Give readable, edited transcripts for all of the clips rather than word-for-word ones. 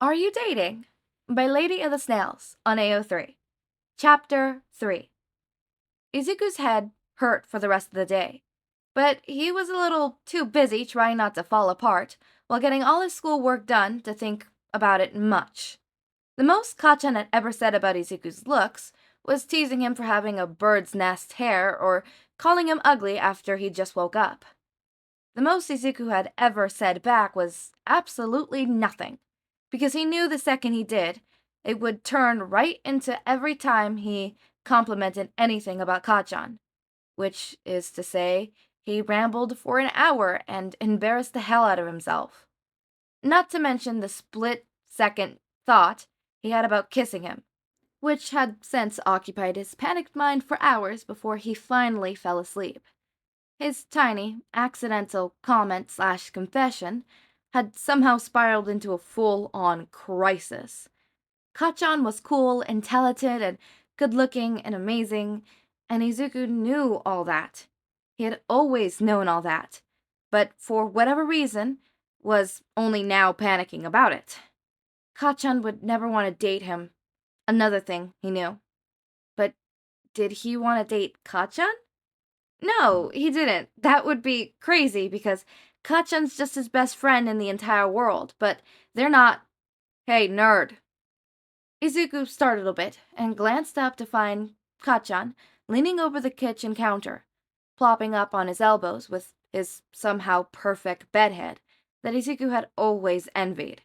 Are You Dating? By Lady of the Snails on AO3. Chapter 3. Izuku's head hurt for the rest of the day, but he was a little too busy trying not to fall apart while getting all his schoolwork done to think about it much. The most Kacchan had ever said about Izuku's looks was teasing him for having a bird's nest hair or calling him ugly after he just woke up. The most Izuku had ever said back was absolutely nothing, because he knew the second he did, it would turn right into every time he complimented anything about Kacchan, which is to say, he rambled for an hour and embarrassed the hell out of himself. Not to mention the split-second thought he had about kissing him, which had since occupied his panicked mind for hours before he finally fell asleep. His tiny, accidental comment/confession had somehow spiraled into a full-on crisis. Kacchan was cool and talented and good-looking and amazing, and Izuku knew all that. He had always known all that, but for whatever reason, was only now panicking about it. Kacchan would never want to date him. Another thing he knew. But did he want to date Kacchan? No, he didn't. That would be crazy because Kacchan's just his best friend in the entire world, but they're not. Hey, nerd. Izuku started a bit and glanced up to find Kacchan leaning over the kitchen counter, plopping up on his elbows with his somehow perfect bedhead that Izuku had always envied.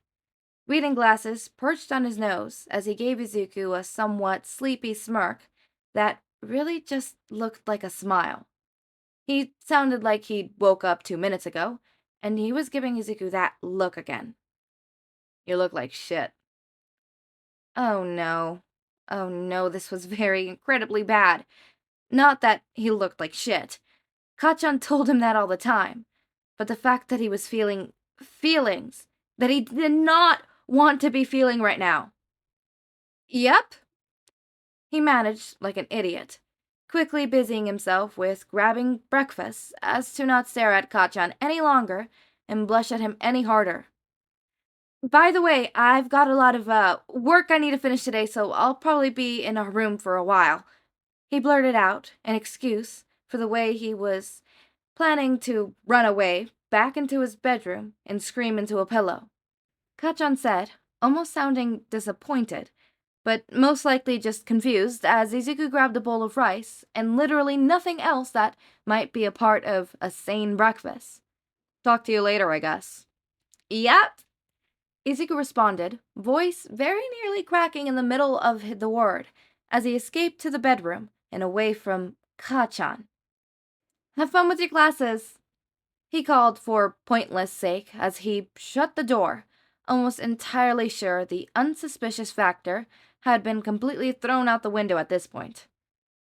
Reading glasses perched on his nose as he gave Izuku a somewhat sleepy smirk that really just looked like a smile. He sounded like he'd woke up 2 minutes ago, and he was giving Izuku that look again. You look like shit. Oh no. Oh no, this was very incredibly bad. Not that he looked like shit. Kacchan told him that all the time. But the fact that he was feeling feelings that he did not want to be feeling right now. Yep. He managed like an idiot, quickly busying himself with grabbing breakfast as to not stare at Kacchan any longer and blush at him any harder. By the way, I've got a lot of work I need to finish today, so I'll probably be in a room for a while. He blurted out an excuse for the way he was planning to run away back into his bedroom and scream into a pillow. Kacchan said, almost sounding disappointed, but most likely just confused as Izuku grabbed a bowl of rice and literally nothing else that might be a part of a sane breakfast. Talk to you later, I guess. Yep. Izuku responded, voice very nearly cracking in the middle of the word, as he escaped to the bedroom and away from Kacchan. Have fun with your classes, he called for pointless sake as he shut the door, almost entirely sure the unsuspicious factor had been completely thrown out the window at this point.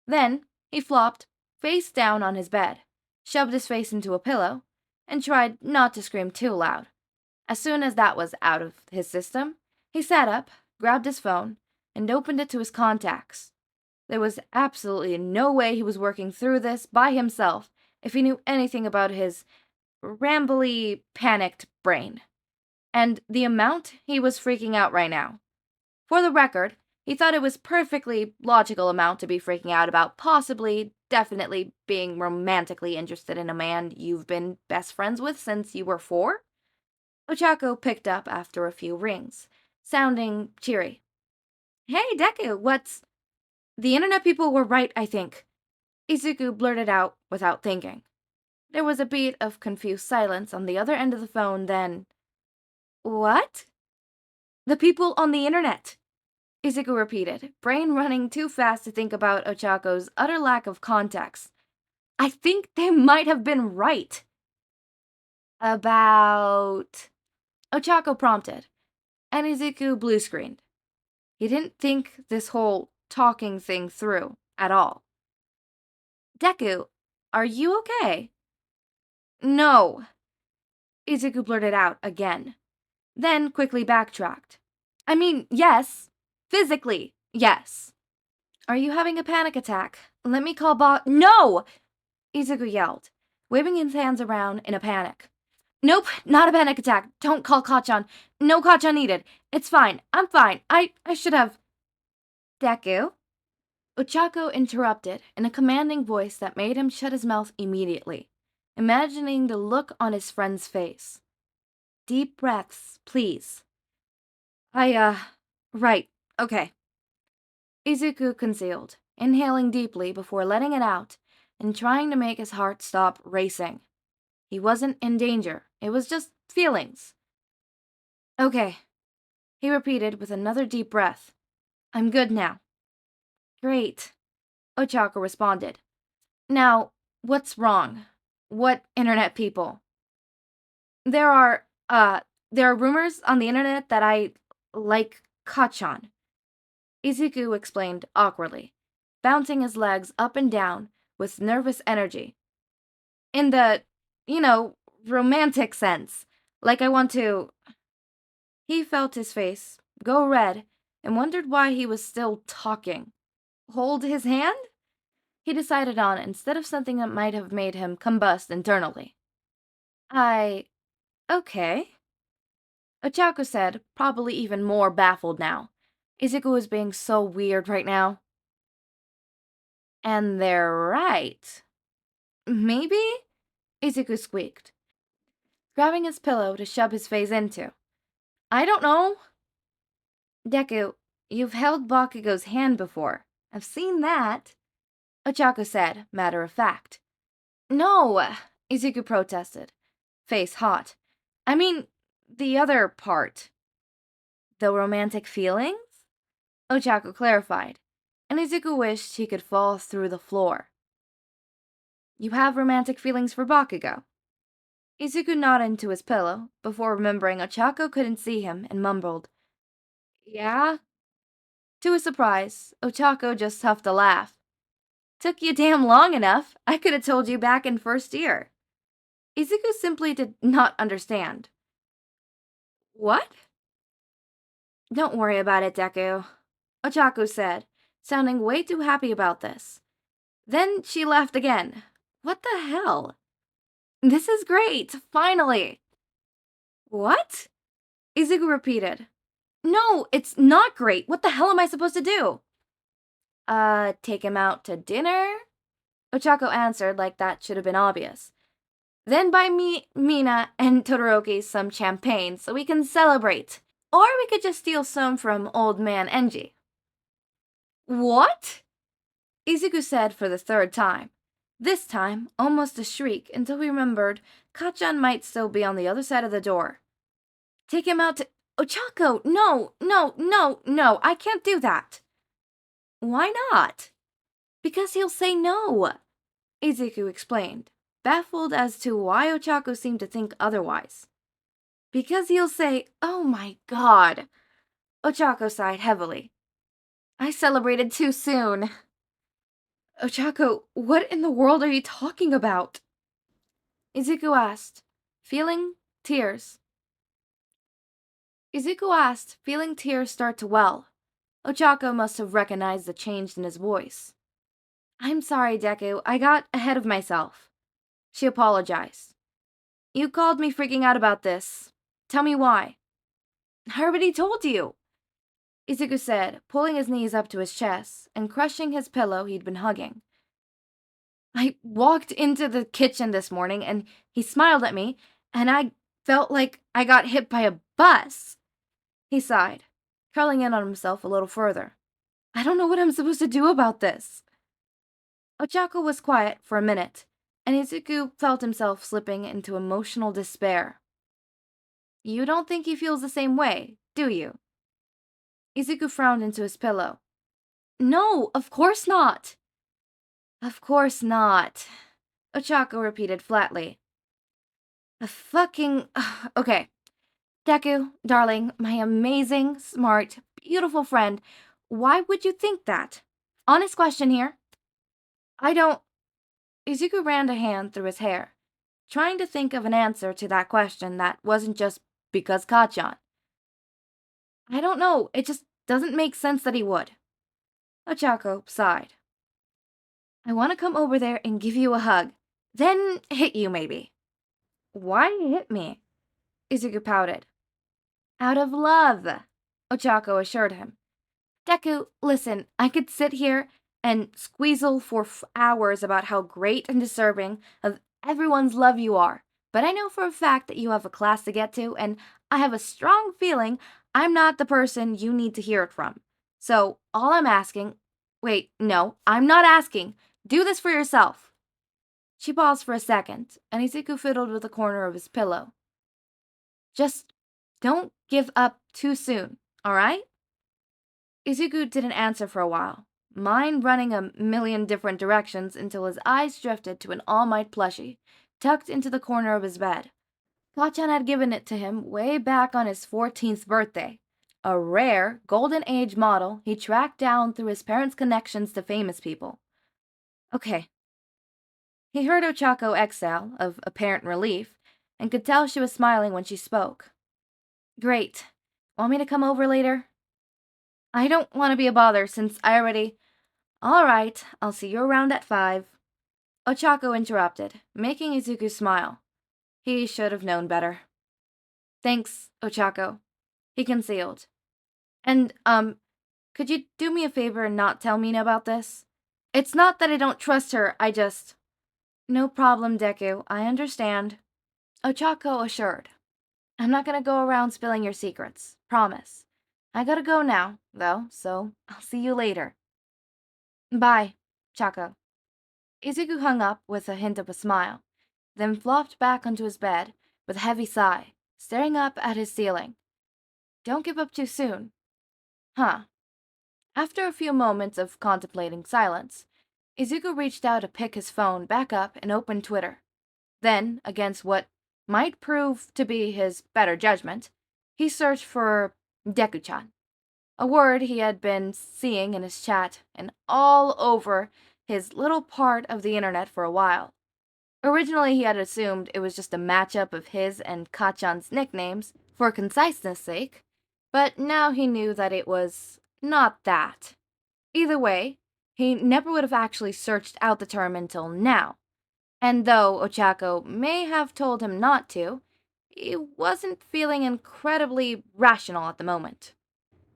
Then he flopped face down on his bed, shoved his face into a pillow, and tried not to scream too loud. As soon as that was out of his system, he sat up, grabbed his phone, and opened it to his contacts. There was absolutely no way he was working through this by himself if he knew anything about his rambly, panicked brain. And the amount he was freaking out right now. For the record, he thought it was perfectly logical amount to be freaking out about possibly, definitely being romantically interested in a man you've been best friends with since you were 4. Ochako picked up after a few rings, sounding cheery. Hey, Deku, what's... The internet people were right, I think. Izuku blurted out without thinking. There was a beat of confused silence on the other end of the phone, then... What? The people on the internet, Izuku repeated, brain running too fast to think about Ochako's utter lack of context. I think they might have been right. About... Ochako prompted, and Izuku blue-screened. He didn't think this whole talking thing through at all. Deku, are you okay? No, Izuku blurted out again, then quickly backtracked. I mean, yes. Physically, yes. Are you having a panic attack? Let me call No! Izuku yelled, waving his hands around in a panic. Nope, not a panic attack. Don't call Kacchan. No Kacchan needed. It's fine. I'm fine. I should have... Deku? Ochako interrupted in a commanding voice that made him shut his mouth immediately, imagining the look on his friend's face. Deep breaths, please. Right, okay. Izuku concealed, inhaling deeply before letting it out and trying to make his heart stop racing. He wasn't in danger, it was just feelings. Okay, he repeated with another deep breath. I'm good now. Great, Ochako responded. Now, what's wrong? What internet people? There are rumors on the internet that I like Kacchan, Izuku explained awkwardly, bouncing his legs up and down with nervous energy. In the, romantic sense. Like I want to... He felt his face go red and wondered why he was still talking. Hold his hand? He decided on instead of something that might have made him combust internally. Okay. Ochako said, probably even more baffled now. Izuku is being so weird right now. And they're right. Maybe? Izuku squeaked, grabbing his pillow to shove his face into. I don't know. Deku, you've held Bakugo's hand before. I've seen that. Ochako said, matter of fact. No, Izuku protested, face hot. I mean, the other part. The romantic feelings? Ochako clarified, and Izuku wished he could fall through the floor. You have romantic feelings for Bakugo? Izuku nodded into his pillow, before remembering Ochako couldn't see him, and mumbled, Yeah? To his surprise, Ochako just huffed a laugh. Took you damn long enough. I could have told you back in first year. Izuku simply did not understand. What? Don't worry about it, Deku, Ochako said, sounding way too happy about this. Then she laughed again. What the hell? This is great, finally! What? Izuku repeated. No, it's not great. What the hell am I supposed to do? Take him out to dinner? Ochako answered like that should have been obvious. Then buy me, Mina, and Todoroki some champagne so we can celebrate. Or we could just steal some from old man Enji. What? Izuku said for the third time. This time, almost a shriek until he remembered Kacchan might still be on the other side of the door. Take him out to... Ochako, no, I can't do that. Why not? Because he'll say no, Izuku explained, baffled as to why Ochako seemed to think otherwise. Because he'll say, oh my god. Ochako sighed heavily. I celebrated too soon. Ochako, what in the world are you talking about? Izuku asked, feeling tears start to well. Ochako must have recognized the change in his voice. I'm sorry, Deku, I got ahead of myself. She apologized. You called me freaking out about this. Tell me why. I already told you, Izuku said, pulling his knees up to his chest and crushing his pillow he'd been hugging. I walked into the kitchen this morning and he smiled at me, and I felt like I got hit by a bus. He sighed, curling in on himself a little further. I don't know what I'm supposed to do about this. Ochako was quiet for a minute, and Izuku felt himself slipping into emotional despair. You don't think he feels the same way, do you? Izuku frowned into his pillow. No, of course not. Of course not, Ochako repeated flatly. Okay. Deku, darling, my amazing, smart, beautiful friend, why would you think that? Honest question here. I don't... Izuku ran a hand through his hair, trying to think of an answer to that question that wasn't just because Kacchan. I don't know, it just doesn't make sense that he would. Ochako sighed. I want to come over there and give you a hug, then hit you maybe. Why hit me? Izuku pouted. Out of love, Ochako assured him. Deku, listen, I could sit here and squeezle for hours about how great and deserving of everyone's love you are, but I know for a fact that you have a class to get to, and I have a strong feeling I'm not the person you need to hear it from. So, all I'm asking— wait, no, I'm not asking. Do this for yourself. She paused for a second, and Izuku fiddled with the corner of his pillow. Just don't give up too soon, alright? Izuku didn't answer for a while, mind running a million different directions until his eyes drifted to an All Might plushie, tucked into the corner of his bed. Kacchan had given it to him way back on his 14th birthday. A rare, golden age model he tracked down through his parents' connections to famous people. Okay. He heard Ochako exhale, of apparent relief, and could tell she was smiling when she spoke. Great. Want me to come over later? I don't want to be a bother since I already— All right, I'll see you around at 5. Ochako interrupted, making Izuku smile. He should have known better. Thanks, Ochako. He concealed. And, could you do me a favor and not tell Mina about this? It's not that I don't trust her, I just— No problem, Deku, I understand. Ochako assured. I'm not gonna go around spilling your secrets, promise. I gotta go now, though, so I'll see you later. Bye, Chako. Izuku hung up with a hint of a smile, then flopped back onto his bed with a heavy sigh, staring up at his ceiling. Don't give up too soon. Huh. After a few moments of contemplating silence, Izuku reached out to pick his phone back up and open Twitter. Then, against what might prove to be his better judgment, he searched for Deku-chan, a word he had been seeing in his chat and all over his little part of the internet for a while. Originally, he had assumed it was just a matchup of his and Kacchan's nicknames for conciseness' sake, but now he knew that it was not that. Either way, he never would have actually searched out the term until now. And though Ochako may have told him not to, he wasn't feeling incredibly rational at the moment.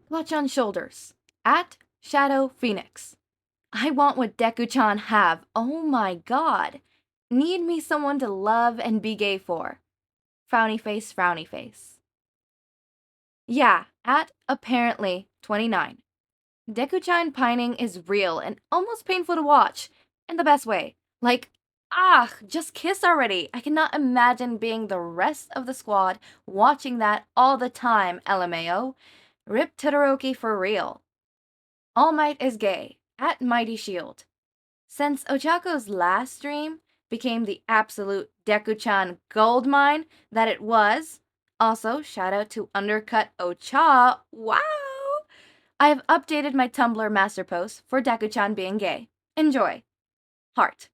Clutch on shoulders. At Shadow Phoenix. I want what Deku-chan have. Oh my god. Need me someone to love and be gay for. Frowny face, frowny face. Yeah, at apparently 29. Deku-chan pining is real and almost painful to watch. In the best way. Like, just kiss already. I cannot imagine being the rest of the squad watching that all the time, LMAO. Rip Todoroki for real. All Might is gay. At Mighty Shield. Since Ochako's last stream became the absolute Deku-chan goldmine that it was, also shout out to Undercut Ocha, wow! I have updated my Tumblr master post for Deku-chan being gay. Enjoy. Heart.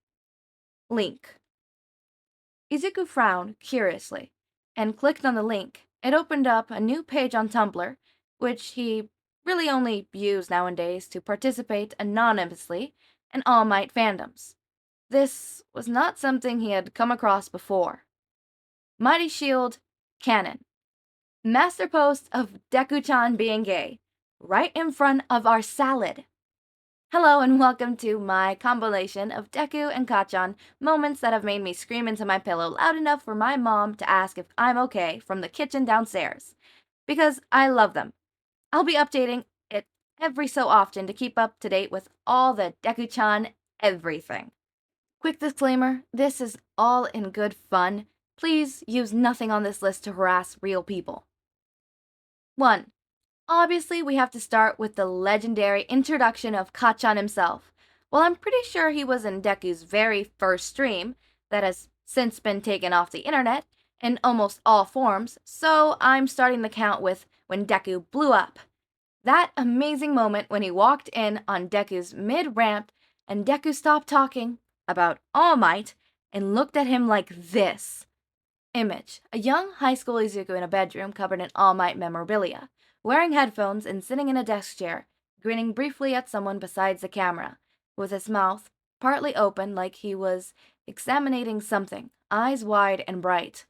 Link. Izuku frowned curiously and clicked on the link. It opened up a new page on Tumblr, which he really only used nowadays to participate anonymously in All Might fandoms. This was not something he had come across before. Mighty Shield, canon. Master post of Deku-chan being gay, right in front of our salad. Hello and welcome to my compilation of Deku and Kacchan moments that have made me scream into my pillow loud enough for my mom to ask if I'm okay from the kitchen downstairs. Because I love them. I'll be updating it every so often to keep up to date with all the Deku-chan everything. Quick disclaimer, this is all in good fun. Please use nothing on this list to harass real people. 1. Obviously, we have to start with the legendary introduction of Kacchan himself. Well, I'm pretty sure he was in Deku's very first stream, that has since been taken off the internet, in almost all forms, so I'm starting the count with when Deku blew up. That amazing moment when he walked in on Deku's mid-ramp and Deku stopped talking about All Might and looked at him like this. Image: a young high school Izuku in a bedroom covered in All Might memorabilia, wearing headphones and sitting in a desk chair, grinning briefly at someone besides the camera, with his mouth partly open like he was examining something, eyes wide and bright.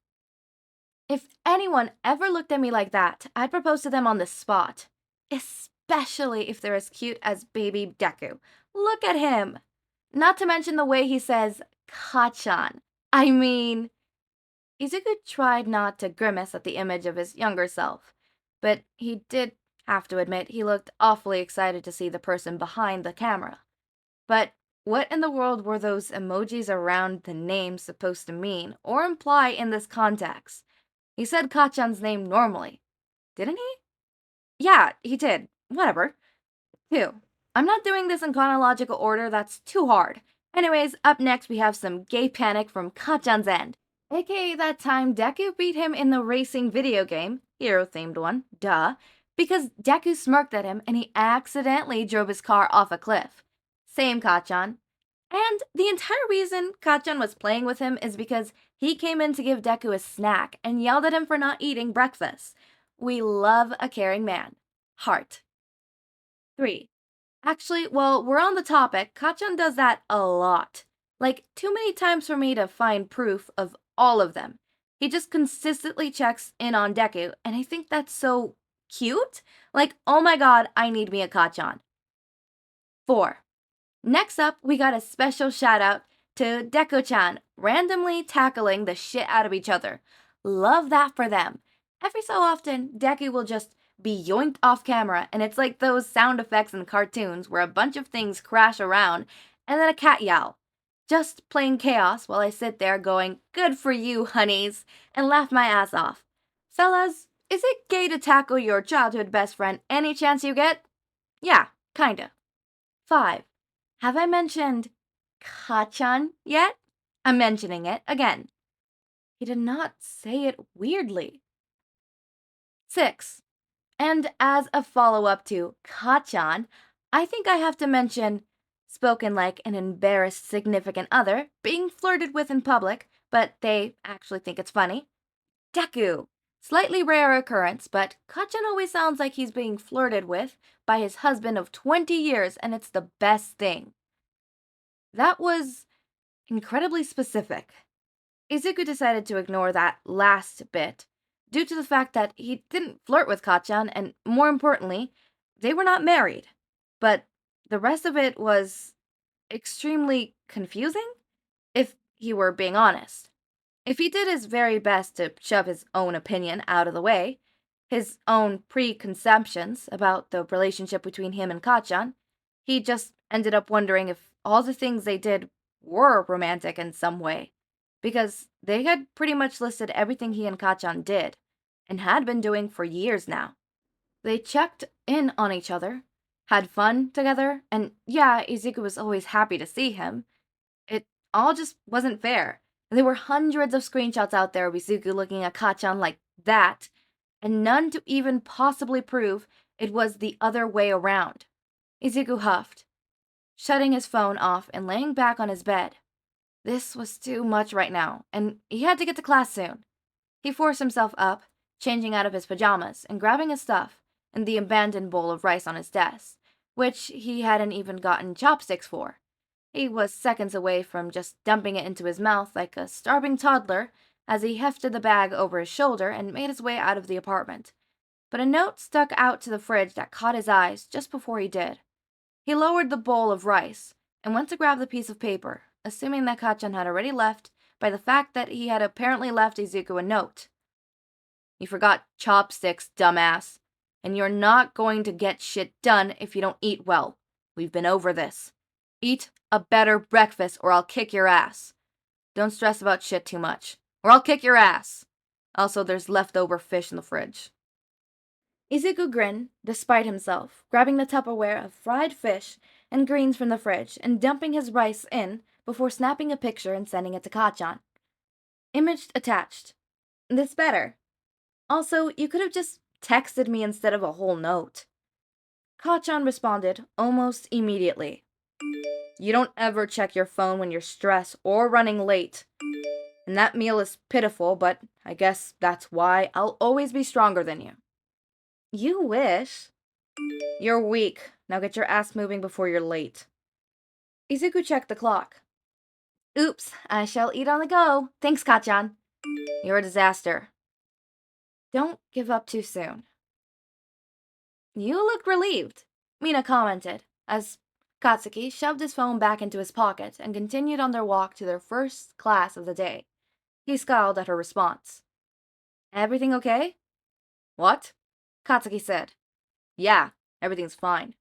If anyone ever looked at me like that, I'd propose to them on the spot. Especially if they're as cute as baby Deku. Look at him! Not to mention the way he says Kacchan. I mean, Izuku tried not to grimace at the image of his younger self, but he did have to admit he looked awfully excited to see the person behind the camera. But what in the world were those emojis around the name supposed to mean or imply in this context? He said Kacchan's name normally, didn't he? Yeah, he did. Whatever. 2. I'm not doing this in chronological order, that's too hard. Anyways, up next we have some gay panic from Kacchan's end, aka that time Deku beat him in the racing video game, hero-themed one, duh, because Deku smirked at him and he accidentally drove his car off a cliff. Same Kacchan. And the entire reason Kacchan was playing with him is because he came in to give Deku a snack and yelled at him for not eating breakfast. We love a caring man. Heart. 3. Actually, while we're on the topic, Kacchan does that a lot. Like, too many times for me to find proof of all of them. He just consistently checks in on Deku, and I think that's so cute. Like, oh my god, I need me a Kacchan. 4. Next up, we got a special shout out to Deku-chan randomly tackling the shit out of each other. Love that for them. Every so often, Deku will just be yoinked off camera, and it's like those sound effects in cartoons where a bunch of things crash around and then a cat yowl. Just plain chaos while I sit there going, good for you, honeys, and laugh my ass off. Fellas, is it gay to tackle your childhood best friend any chance you get? Yeah, kinda. 5. Have I mentioned Kacchan yet? I'm mentioning it again. He did not say it weirdly. 6. And as a follow-up to Kacchan, I think I have to mention, spoken like an embarrassed significant other, being flirted with in public, but they actually think it's funny. Deku. Slightly rare occurrence, but Kacchan always sounds like he's being flirted with by his husband of 20 years, and it's the best thing. That was incredibly specific. Izuku decided to ignore that last bit, due to the fact that he didn't flirt with Kacchan, and more importantly, they were not married. But the rest of it was extremely confusing, if he were being honest. If he did his very best to shove his own opinion out of the way, his own preconceptions about the relationship between him and Kacchan, he just ended up wondering if all the things they did were romantic in some way, because they had pretty much listed everything he and Kacchan did, and had been doing for years now. They checked in on each other, had fun together, and yeah, Izuku was always happy to see him. It all just wasn't fair. There were hundreds of screenshots out there of Izuku looking at Kacchan like that, and none to even possibly prove it was the other way around. Izuku huffed, shutting his phone off and laying back on his bed. This was too much right now, and he had to get to class soon. He forced himself up, changing out of his pajamas and grabbing his stuff and the abandoned bowl of rice on his desk, which he hadn't even gotten chopsticks for. He was seconds away from just dumping it into his mouth like a starving toddler as he hefted the bag over his shoulder and made his way out of the apartment. But a note stuck out to the fridge that caught his eyes just before he did. He lowered the bowl of rice and went to grab the piece of paper, assuming that Kacchan had already left by the fact that he had apparently left Izuku a note. You forgot chopsticks, dumbass. And you're not going to get shit done if you don't eat well. We've been over this. Eat a better breakfast or I'll kick your ass. Don't stress about shit too much, or I'll kick your ass. Also, there's leftover fish in the fridge. Izuku grinned, despite himself, grabbing the Tupperware of fried fish and greens from the fridge and dumping his rice in before snapping a picture and sending it to Kacchan. Image attached. This better. Also, you could have just texted me instead of a whole note. Kacchan responded almost immediately. You don't ever check your phone when you're stressed or running late. And that meal is pitiful, but I guess that's why I'll always be stronger than you. You wish. You're weak. Now get your ass moving before you're late. Izuku checked the clock. Oops, I shall eat on the go. Thanks, Kacchan. You're a disaster. Don't give up too soon. You look relieved, Mina commented, as Katsuki shoved his phone back into his pocket and continued on their walk to their first class of the day. He scowled at her response. Everything okay? What? Katsuki said. Yeah, everything's fine.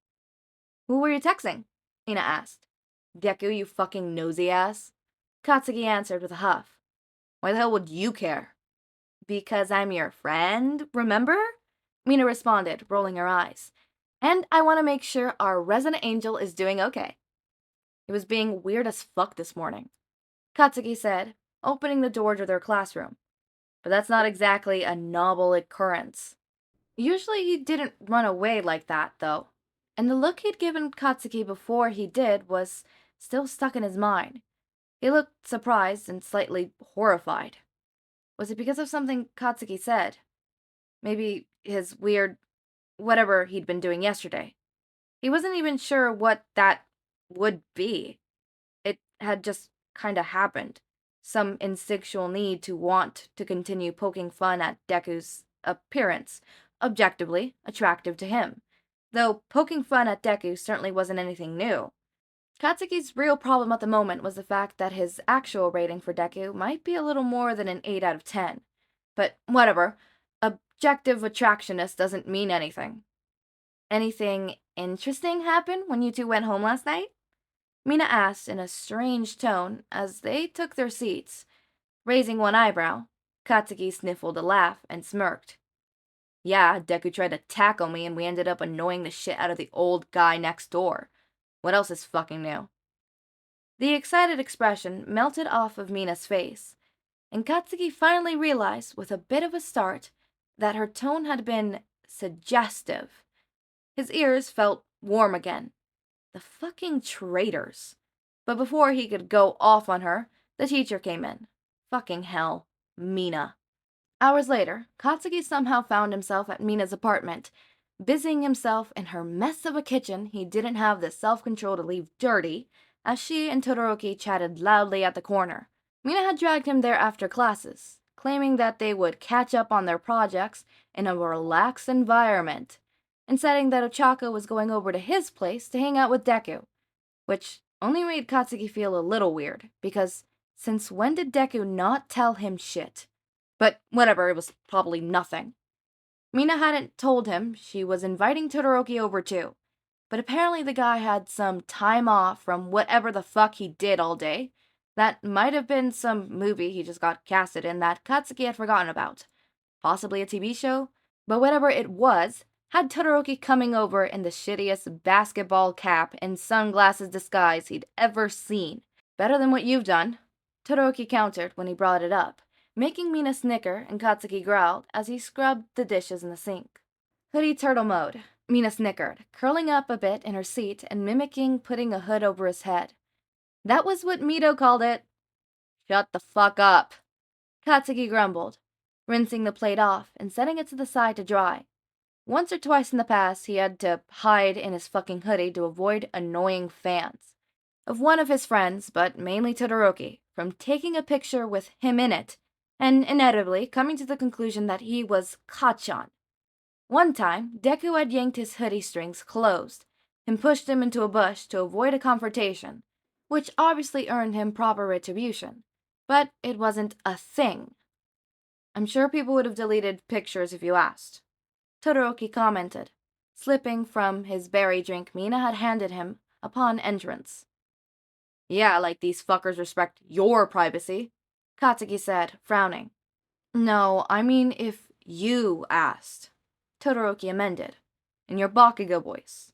Who were you texting? Mina asked. Deku, you fucking nosy ass. Katsuki answered with a huff. Why the hell would you care? Because I'm your friend, remember? Mina responded, rolling her eyes. And I want to make sure our resident angel is doing okay. He was being weird as fuck this morning, Katsuki said, opening the door to their classroom. But that's not exactly a novel occurrence. Usually he didn't run away like that, though, and the look he'd given Katsuki before he did was still stuck in his mind. He looked surprised and slightly horrified. Was it because of something Katsuki said? Maybe his weird whatever he'd been doing yesterday. He wasn't even sure what that would be. It had just kinda happened. Some instinctual need to want to continue poking fun at Deku's appearance, objectively attractive to him. Though poking fun at Deku certainly wasn't anything new. Katsuki's real problem at the moment was the fact that his actual rating for Deku might be a little more than an 8 out of 10. But whatever, objective attractionness doesn't mean anything. Anything interesting happen when you two went home last night? Mina asked in a strange tone as they took their seats. Raising one eyebrow, Katsuki sniffled a laugh and smirked. Yeah, Deku tried to tackle me and we ended up annoying the shit out of the old guy next door. What else is fucking new? The excited expression melted off of Mina's face, and Katsuki finally realized with a bit of a start that her tone had been suggestive. His ears felt warm again. The fucking traitors. But before he could go off on her, the teacher came in. Fucking hell. Mina. Hours later, Katsuki somehow found himself at Mina's apartment, busying himself in her mess of a kitchen he didn't have the self-control to leave dirty, as she and Todoroki chatted loudly at the corner. Mina had dragged him there after classes, claiming that they would catch up on their projects in a relaxed environment, and saying that Ochako was going over to his place to hang out with Deku, which only made Katsuki feel a little weird, because since when did Deku not tell him shit? But whatever, it was probably nothing. Mina hadn't told him she was inviting Todoroki over too, but apparently the guy had some time off from whatever the fuck he did all day. That might have been some movie he just got casted in that Katsuki had forgotten about. Possibly a TV show? But whatever it was, had Todoroki coming over in the shittiest basketball cap and sunglasses disguise he'd ever seen. Better than what you've done, Todoroki countered when he brought it up, making Mina snicker and Katsuki growled as he scrubbed the dishes in the sink. Hoodie turtle mode, Mina snickered, curling up a bit in her seat and mimicking putting a hood over his head. That was what Mito called it. Shut the fuck up, Katsuki grumbled, rinsing the plate off and setting it to the side to dry. Once or twice in the past, he had to hide in his fucking hoodie to avoid annoying fans of one of his friends, but mainly Todoroki, from taking a picture with him in it, and inevitably coming to the conclusion that he was Kacchan. One time, Deku had yanked his hoodie strings closed and pushed him into a bush to avoid a confrontation, which obviously earned him proper retribution. But it wasn't a thing. I'm sure people would have deleted pictures if you asked, Todoroki commented, slipping from his berry drink Mina had handed him upon entrance. Yeah, like these fuckers respect your privacy, Katsuki said, frowning. No, I mean if you asked, Todoroki amended, in your Bakugo voice.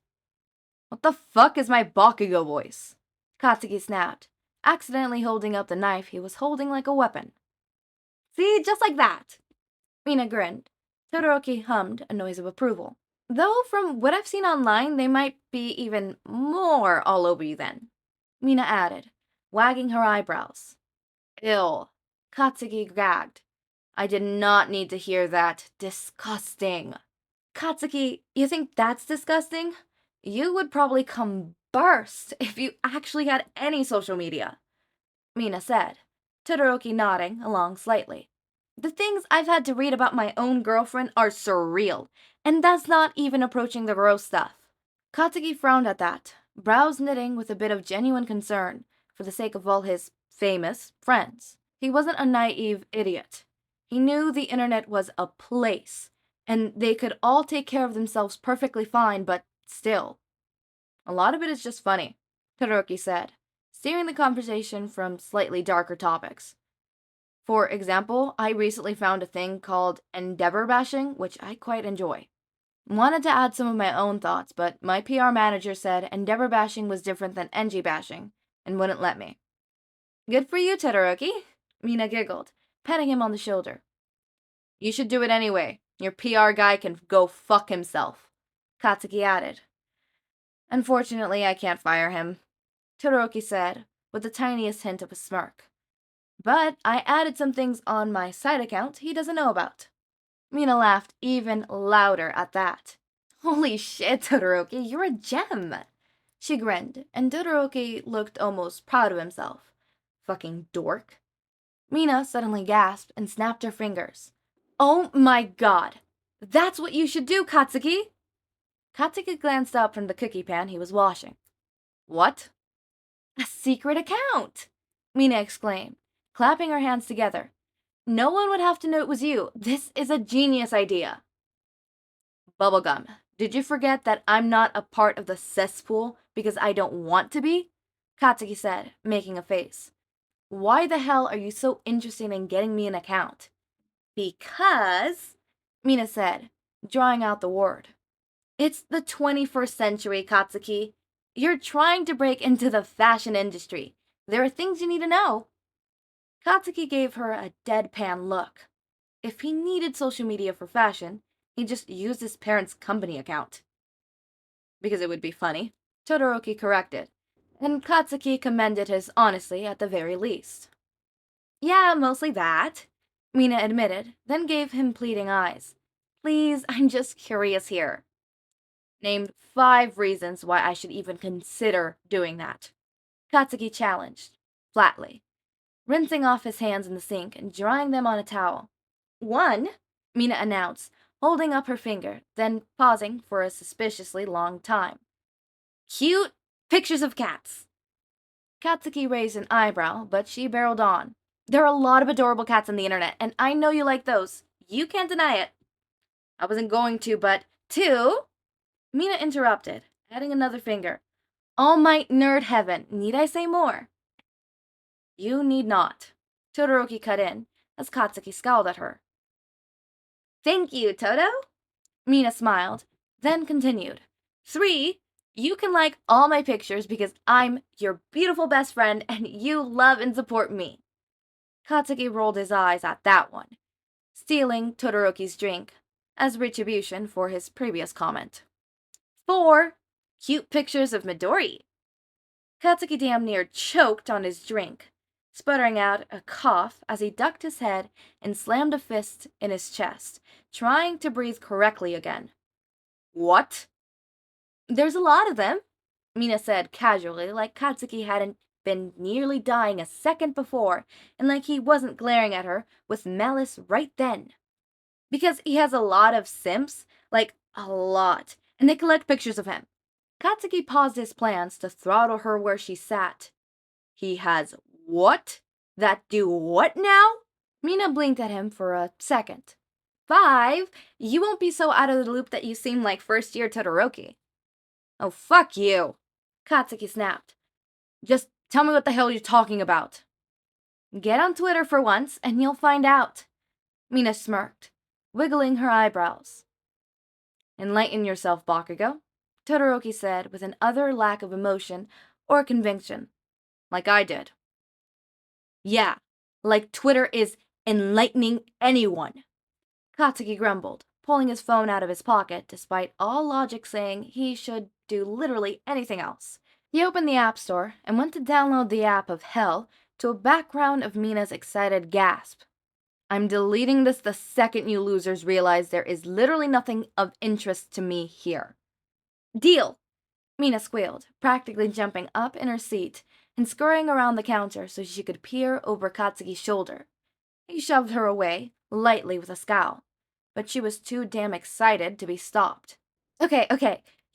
What the fuck is my Bakugo voice? Katsuki snapped, accidentally holding up the knife he was holding like a weapon. See, just like that. Mina grinned. Todoroki hummed a noise of approval. Though from what I've seen online, they might be even more all over you then, Mina added, wagging her eyebrows. Ill, Katsuki gagged. I did not need to hear that. Disgusting. Katsuki, you think that's disgusting? You would probably combust if you actually had any social media, Mina said, Todoroki nodding along slightly. The things I've had to read about my own girlfriend are surreal, and that's not even approaching the gross stuff. Katsuki frowned at that, brows knitting with a bit of genuine concern for the sake of all his famous friends. He wasn't a naive idiot. He knew the internet was a place, and they could all take care of themselves perfectly fine, but still. A lot of it is just funny, Todoroki said, steering the conversation from slightly darker topics. For example, I recently found a thing called endeavor bashing, which I quite enjoy. Wanted to add some of my own thoughts, but my PR manager said endeavor bashing was different than NG bashing, and wouldn't let me. Good for you, Todoroki, Mina giggled, patting him on the shoulder. You should do it anyway. Your PR guy can go fuck himself, Katsuki added. Unfortunately, I can't fire him, Todoroki said, with the tiniest hint of a smirk. But I added some things on my side account he doesn't know about. Mina laughed even louder at that. Holy shit, Todoroki, you're a gem! She grinned, and Todoroki looked almost proud of himself. Fucking dork. Mina suddenly gasped and snapped her fingers. Oh my god! That's what you should do, Katsuki! Katsuki glanced up from the cookie pan he was washing. What? A secret account! Mina exclaimed, clapping her hands together. No one would have to know it was you. This is a genius idea. Bubblegum, did you forget that I'm not a part of the cesspool because I don't want to be? Katsuki said, making a face. Why the hell are you so interested in getting me an account? Because, Mina said, drawing out the word. It's the 21st century, Katsuki. You're trying to break into the fashion industry. There are things you need to know. Katsuki gave her a deadpan look. If he needed social media for fashion, he'd just use his parents' company account. Because it would be funny, Todoroki corrected, and Katsuki commended his honesty at the very least. Yeah, mostly that, Mina admitted, then gave him pleading eyes. Please, I'm just curious here. Named 5 reasons why I should even consider doing that. Katsuki challenged, flatly, rinsing off his hands in the sink and drying them on a towel. 1, Mina announced, holding up her finger, then pausing for a suspiciously long time. Cute pictures of cats. Katsuki raised an eyebrow, but she barreled on. There are a lot of adorable cats on the internet, and I know you like those. You can't deny it. I wasn't going to, but 2, Mina interrupted, adding another finger. All Might Nerd Heaven, need I say more? You need not. Todoroki cut in, as Katsuki scowled at her. Thank you, Toto. Mina smiled, then continued. 3, you can like all my pictures because I'm your beautiful best friend and you love and support me. Katsuki rolled his eyes at that one, stealing Todoroki's drink as retribution for his previous comment. 4, cute pictures of Midori. Katsuki damn near choked on his drink, sputtering out a cough as he ducked his head and slammed a fist in his chest, trying to breathe correctly again. What? There's a lot of them, Mina said casually, like Katsuki hadn't been nearly dying a second before, and like he wasn't glaring at her with malice right then. Because he has a lot of simps, like a lot, and they collect pictures of him. Katsuki paused his plans to throttle her where she sat. He has what? That do what now? Mina blinked at him for a second. 5, you won't be so out of the loop that you seem like first-year Todoroki. Oh, fuck you, Katsuki snapped. Just tell me what the hell you're talking about. Get on Twitter for once, and you'll find out. Mina smirked, wiggling her eyebrows. Enlighten yourself, Bakugo, Todoroki said with an utter lack of emotion or conviction. Like I did. Yeah, like Twitter is enlightening anyone, Katsuki grumbled, pulling his phone out of his pocket despite all logic saying he should do literally anything else. He opened the App Store and went to download the app of hell to a background of Mina's excited gasp. I'm deleting this the second you losers realize there is literally nothing of interest to me here. Deal, Mina squealed, practically jumping up in her seat and scurrying around the counter so she could peer over Katsuki's shoulder. He shoved her away, lightly with a scowl, but she was too damn excited to be stopped. Okay,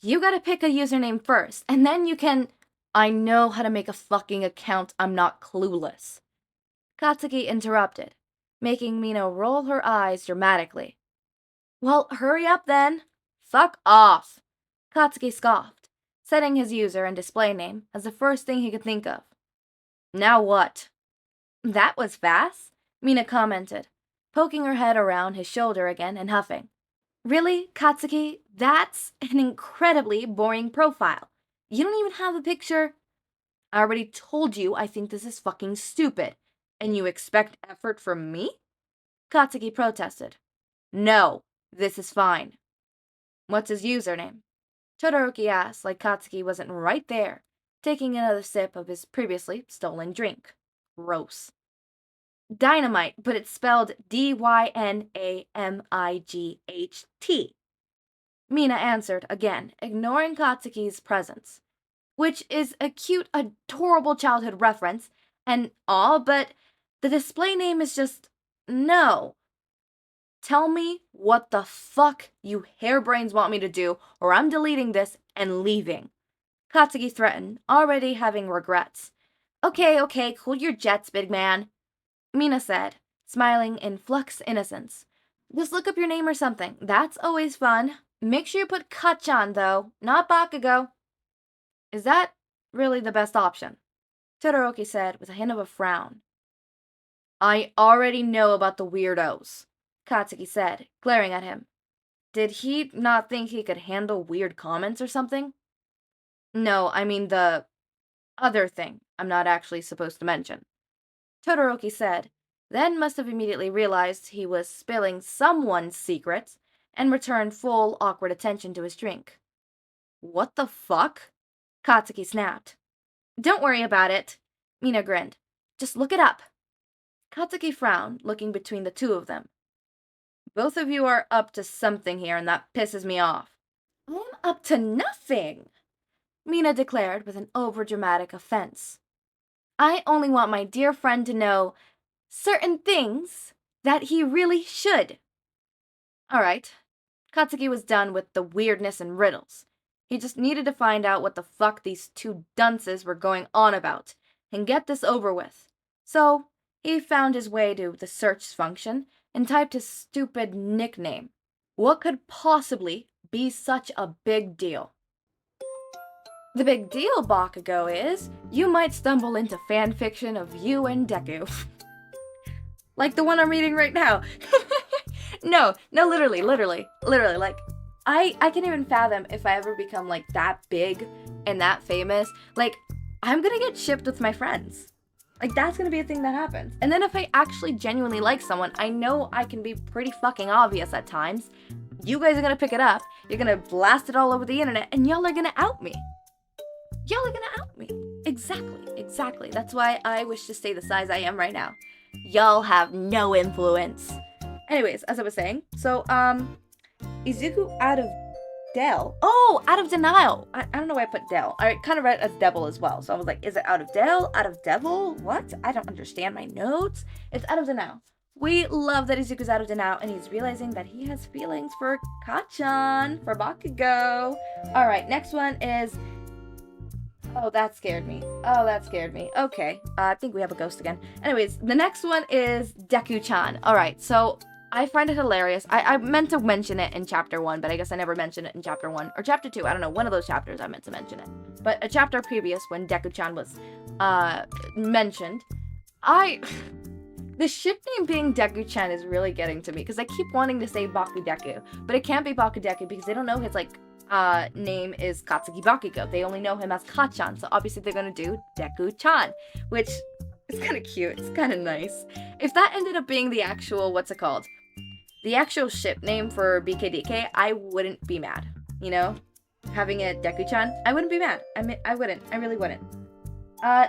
you gotta pick a username first, and then you can... I know how to make a fucking account, I'm not clueless. Katsuki interrupted, making Mina roll her eyes dramatically. Well, hurry up then. Fuck off. Katsuki scoffed, setting his user and display name as the first thing he could think of. Now what? That was fast, Mina commented, poking her head around his shoulder again and huffing. Really, Katsuki? That's an incredibly boring profile. You don't even have a picture. I already told you I think this is fucking stupid. And you expect effort from me? Katsuki protested. No, this is fine. What's his username? Todoroki asked like Katsuki wasn't right there, taking another sip of his previously stolen drink. Gross. Dynamite, but it's spelled Dynamight. Mina answered again, ignoring Katsuki's presence, which is a cute, adorable childhood reference and all, but the display name is just no. Tell me what the fuck you harebrains want me to do, or I'm deleting this and leaving. Katsuki threatened, already having regrets. Okay, cool your jets, big man, Mina said, smiling in flux innocence. Just look up your name or something. That's always fun. Make sure you put Kacchan, though, not Bakugo. Is that really the best option? Todoroki said with a hint of a frown. I already know about the weirdos, Katsuki said, glaring at him. Did he not think he could handle weird comments or something? No, I mean the other thing I'm not actually supposed to mention, Todoroki said, then must have immediately realized he was spilling someone's secrets and returned full awkward attention to his drink. What the fuck? Katsuki snapped. Don't worry about it, Mina grinned. Just look it up. Katsuki frowned, looking between the two of them. Both of you are up to something here, and that pisses me off. I'm up to nothing, Mina declared with an overdramatic offense. I only want my dear friend to know certain things that he really should. All right. Katsuki was done with the weirdness and riddles. He just needed to find out what the fuck these two dunces were going on about and get this over with. So, he found his way to the search function and typed his stupid nickname. What could possibly be such a big deal? The big deal, Bakugo, is you might stumble into fanfiction of you and Deku. Like the one I'm reading right now. No, literally, like, I can't even fathom if I ever become, like, that big and that famous. Like, I'm gonna get shipped with my friends. Like, that's gonna be a thing that happens. And then if I actually genuinely like someone, I know I can be pretty fucking obvious at times. You guys are gonna pick it up, you're gonna blast it all over the internet, and y'all are gonna out me. Exactly. That's why I wish to stay the size I am right now. Y'all have no influence. Anyways, as I was saying, so, Izuku out of Del. Oh, out of denial. I don't know why I put Del. I kind of read as Devil as well. So I was like, is it out of Del? Out of Devil? What? I don't understand my notes. It's out of denial. We love that Izuku's out of denial and he's realizing that he has feelings for Kacchan, for Bakugo. Alright, next one is... Oh, that scared me. Okay, I think we have a ghost again. Anyways, the next one is Deku-chan. Alright, so I find it hilarious. I meant to mention it in chapter 1, but I guess I never mentioned it in chapter 1. Or chapter 2, I don't know, one of those chapters I meant to mention it. But a chapter previous, when Deku-chan was, mentioned, the ship name being Deku-chan is really getting to me, because I keep wanting to say Bakudeku, but it can't be Bakudeku because they don't know his, like, name is Katsuki Bakugo. They only know him as Kacchan, so obviously they're gonna do Deku-chan, which is kind of cute. It's kind of nice. If that ended up being the actual, the actual ship name for BKDK, I wouldn't be mad, you know? Having it Deku-chan, I wouldn't be mad. I wouldn't. I really wouldn't.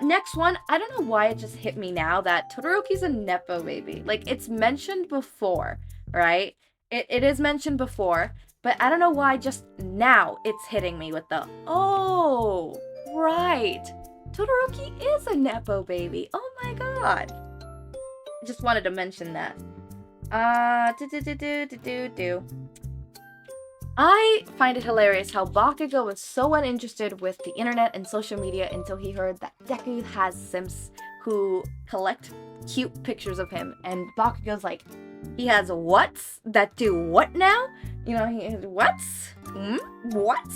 Next one, I don't know why it just hit me now that Todoroki's a Nepo baby. Like, it's mentioned before, right? It is mentioned before, but I don't know why just now it's hitting me with the, oh, right. Todoroki is a Nepo baby. Oh my god. just wanted to mention that. I find it hilarious how Bakugo was so uninterested with the internet and social media until he heard that Deku has simps who collect cute pictures of him, and Bakugo's like, he has whats that do what now? You know, he has whats? What?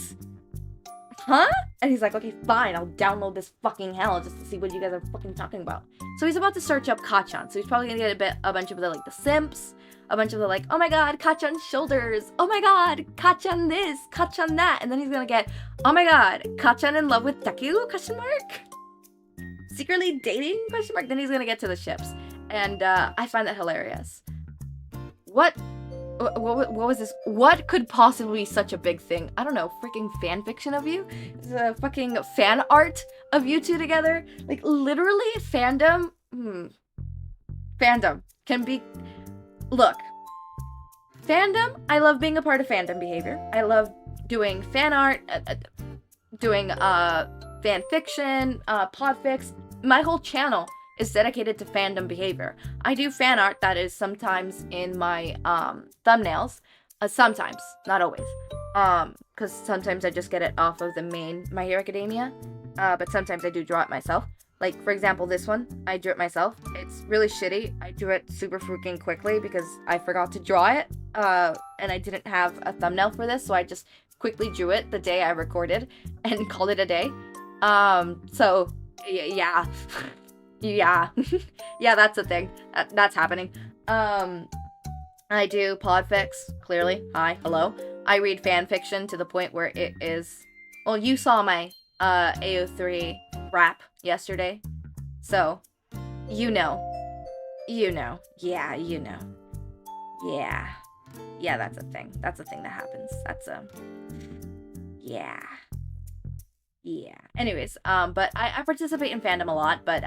Huh? And he's like, okay, fine, I'll download this fucking hell just to see what you guys are fucking talking about. So he's about to search up Kacchan, so he's probably gonna get a bunch of the, like, the simps, a bunch of the, like, oh my god, Kacchan's shoulders, oh my god, Kacchan this, Kacchan that, and then he's gonna get, oh my god, Kacchan in love with Deku, question mark? Secretly dating, question mark? Then he's gonna get to the ships, and I find that hilarious. What was this? What could possibly be such a big thing? I don't know, freaking fan fiction of you? The fucking fan art of you two together? Like, literally, fandom can be... Look, fandom, I love being a part of fandom behavior. I love doing fan art, doing fan fiction, podfics. My whole channel is dedicated to fandom behavior. I do fan art that is sometimes in my thumbnails. Sometimes, not always. Because sometimes I just get it off of the main My Hero Academia. But sometimes I do draw it myself. Like, for example, this one, I drew it myself. It's really shitty. I drew it super freaking quickly because I forgot to draw it. And I didn't have a thumbnail for this, so I just quickly drew it the day I recorded and called it a day. So, yeah. Yeah. Yeah, that's a thing. That's happening. I do podfics, clearly. Hi, hello. I read fan fiction to the point where it is... Well, you saw my AO3 rap yesterday. So, you know. Yeah, you know. Yeah. Yeah, that's a thing. That's a thing that happens. That's a... Yeah. Yeah. Anyways, but I participate in fandom a lot, but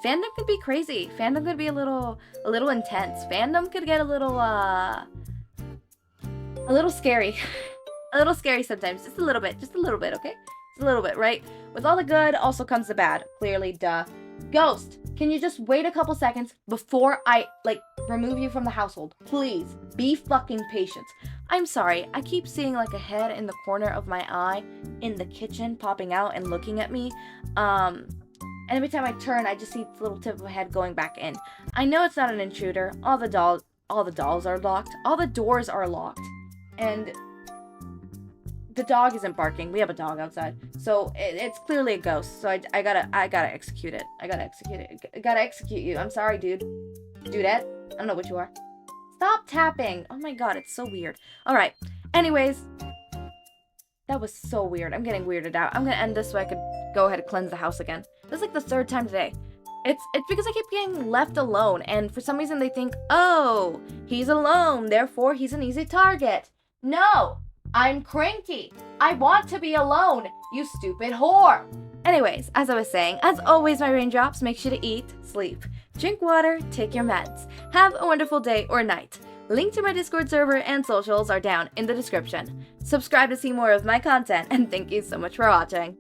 fandom could be crazy. Fandom could be a little intense. Fandom could get a little scary. A little scary sometimes. Just a little bit, okay? Just a little bit, right? With all the good also comes the bad. Clearly, duh. Ghost, can you just wait a couple seconds before I, like, remove you from the household? Please, be fucking patient. I'm sorry, I keep seeing, like, a head in the corner of my eye in the kitchen popping out and looking at me. And every time I turn, I just see the little tip of a head going back in. I know it's not an intruder. All the dolls are locked. All the doors are locked. And the dog isn't barking. We have a dog outside. So it's clearly a ghost. So I gotta execute it. I gotta execute you. I'm sorry, dude. Dudette? I don't know what you are. Stop tapping. Oh my god, it's so weird. Alright. Anyways. That was so weird. I'm getting weirded out. I'm gonna end this so I could go ahead and cleanse the house again. This is like the third time today. It's because I keep getting left alone, and for some reason they think, oh, he's alone, therefore he's an easy target. No! I'm cranky. I want to be alone, you stupid whore. Anyways, as I was saying, as always, my raindrops, make sure to eat, sleep, drink water, take your meds. Have a wonderful day or night. Link to my Discord server and socials are down in the description. Subscribe to see more of my content, and thank you so much for watching.